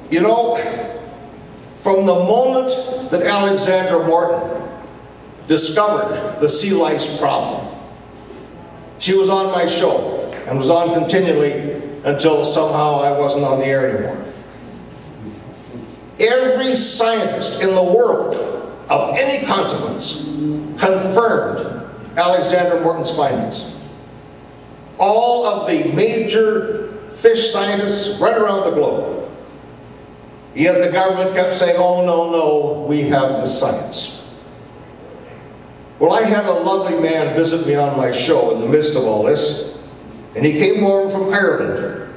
You know, from the moment that Alexander Morton discovered the sea lice problem, she was on my show and was on continually until somehow I wasn't on the air anymore. Every scientist in the world of any consequence confirmed Alexander Morton's findings. All of the major fish scientists right around the globe. Yet the government kept saying, oh, no, no, we have the science. Well, I had a lovely man visit me on my show in the midst of all this, and he came over from Ireland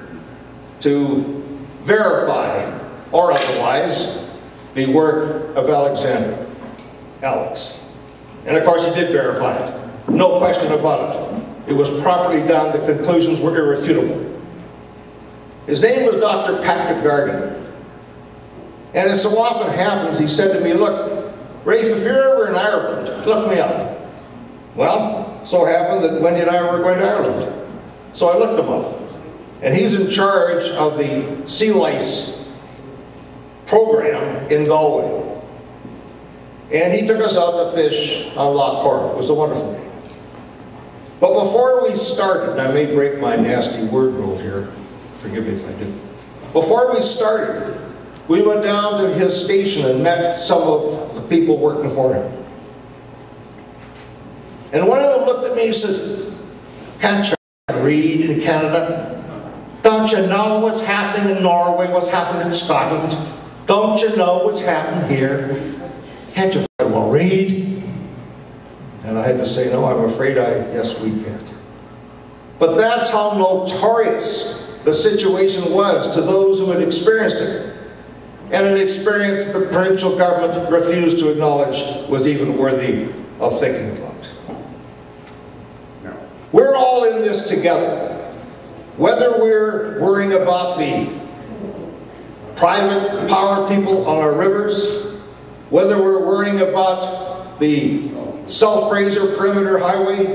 to verify, or otherwise, the work of Alexander, Alex. And of course he did verify it, no question about it. It was properly done, the conclusions were irrefutable. His name was Dr. Patrick Gargan. And as so often happens, he said to me, look, Rafe, if you're ever in Ireland, look me up. Well, so happened that Wendy and I were going to Ireland. So I looked him up. And he's in charge of the sea lice program in Galway. And he took us out to fish on Loch Cork. It was a wonderful day. But before we started, and I may break my nasty word rule here, forgive me if I do. Before we started, we went down to his station and met some of the people working for him. And one of them looked at me and said, can't you read in Canada? Don't you know what's happening in Norway, what's happening in Scotland? Don't you know what's happening here? Can't you well read? And I had to say, no, I'm afraid yes, we can't. But that's how notorious the situation was to those who had experienced it. And an experience the provincial government refused to acknowledge was even worthy of thinking about. No. We're all in this together. Whether we're worrying about the private power people on our rivers, whether we're worrying about the South-Fraser Perimeter Highway,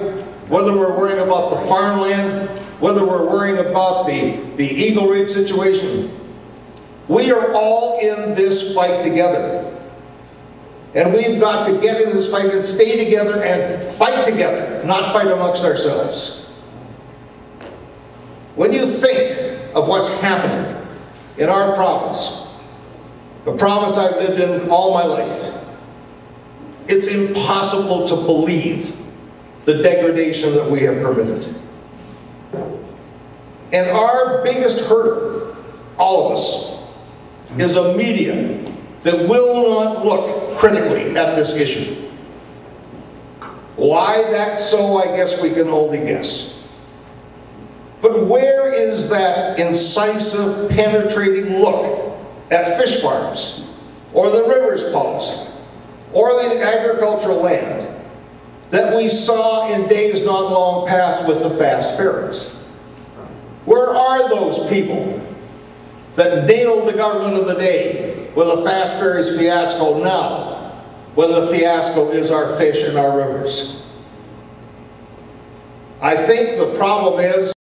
whether we're worrying about the farmland, whether we're worrying about the Eagle Ridge situation, we are all in this fight together. And we've got to get in this fight and stay together and fight together, not fight amongst ourselves. When you think of what's happening in our province, the province I've lived in all my life, it's impossible to believe the degradation that we have permitted. And our biggest hurdle, all of us, is a media that will not look critically at this issue. Why that's so, I guess we can only guess. But where is that incisive, penetrating look at fish farms, or the rivers policy, or the agricultural land that we saw in days not long past with the fast ferries? Where are those people that nailed the government of the day with a fast ferries fiasco now, when the fiasco is our fish and our rivers? I think the problem is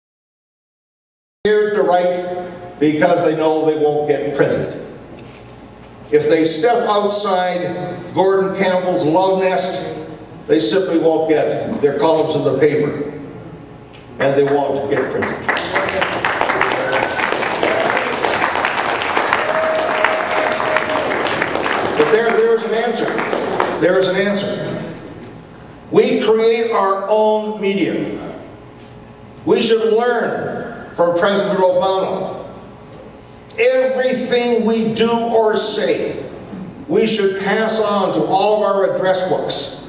they're scared to write because they know they won't get printed. If they step outside Gordon Campbell's love nest, they simply won't get their columns in the paper, and they won't get printed. But there is an answer. There is an answer. We create our own media. We should learn from President Obama. Everything we do or say, we should pass on to all of our address books.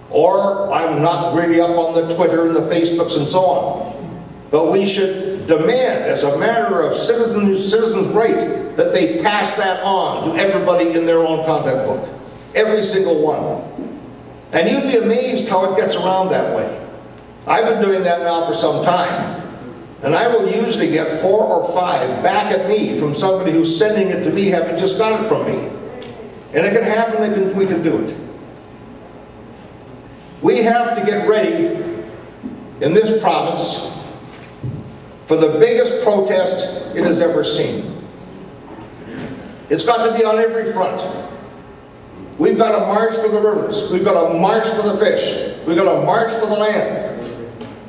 Or, I'm not really up on the Twitter and the Facebooks and so on. But we should demand, as a matter of citizens' right, that they pass that on to everybody in their own contact book. Every single one. And you'd be amazed how it gets around that way. I've been doing that now for some time. And I will usually get 4 or 5 back at me from somebody who's sending it to me having just got it from me. And it can happen, we can do it. We have to get ready in this province for the biggest protest it has ever seen. It's got to be on every front. We've got to march for the rivers. We've got to march for the fish. We've got to march for the land.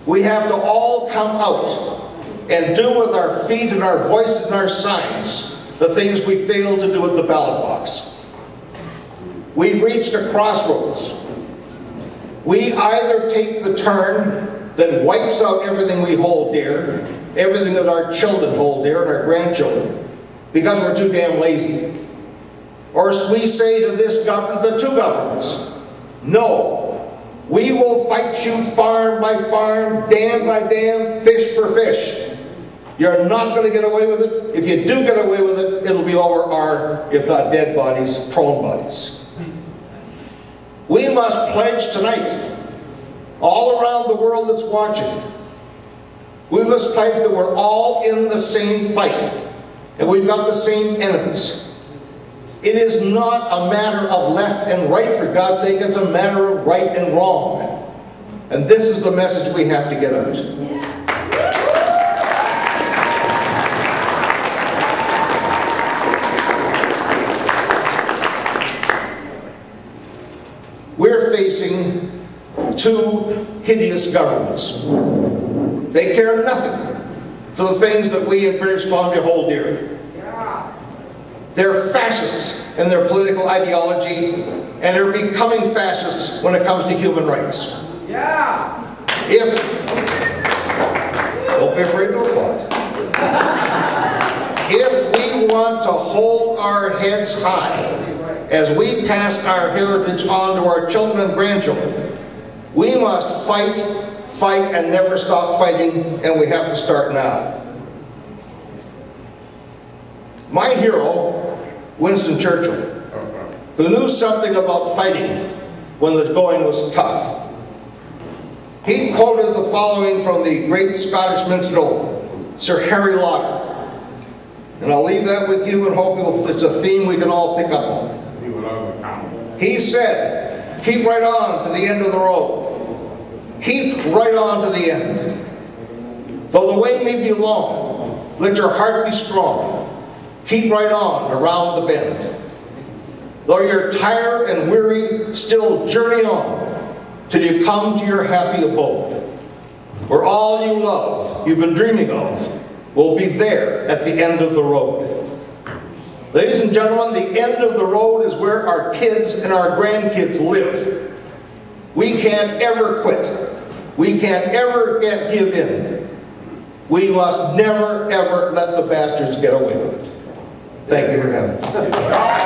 We have to all come out and do with our feet and our voices and our signs the things we failed to do at the ballot box. We've reached a crossroads. We either take the turn that wipes out everything we hold dear, everything that our children hold dear and our grandchildren, because we're too damn lazy. Or we say to this government, the two governments, no, we will fight you farm by farm, dam by dam, fish for fish. You're not going to get away with it. If you do get away with it, it'll be over our, if not dead bodies, prone bodies. We must pledge tonight, all around the world that's watching, we must pledge that we're all in the same fight, and we've got the same enemies. It is not a matter of left and right, for God's sake, it's a matter of right and wrong. And this is the message we have to get out. We're facing two hideous governments. They care nothing for the things that we in British Columbia hold dear. They're fascists in their political ideology, and they're becoming fascists when it comes to human rights. Don't be afraid to applaud. If we want to hold our heads high as we pass our heritage on to our children and grandchildren, we must fight, fight, and never stop fighting, and we have to start now. My hero, Winston Churchill, who knew something about fighting when the going was tough, he quoted the following from the great Scottish minstrel, Sir Harry Lauder. And I'll leave that with you and hope it's a theme we can all pick up on. He said, keep right on to the end of the road. Keep right on to the end. Though the way may be long, let your heart be strong. Keep right on around the bend. Though you're tired and weary, still journey on till you come to your happy abode, where all you love, you've been dreaming of, will be there at the end of the road. Ladies and gentlemen, the end of the road is where our kids and our grandkids live. We can't ever quit. We can't ever give in. We must never, ever let the bastards get away with it. Thank you for having me.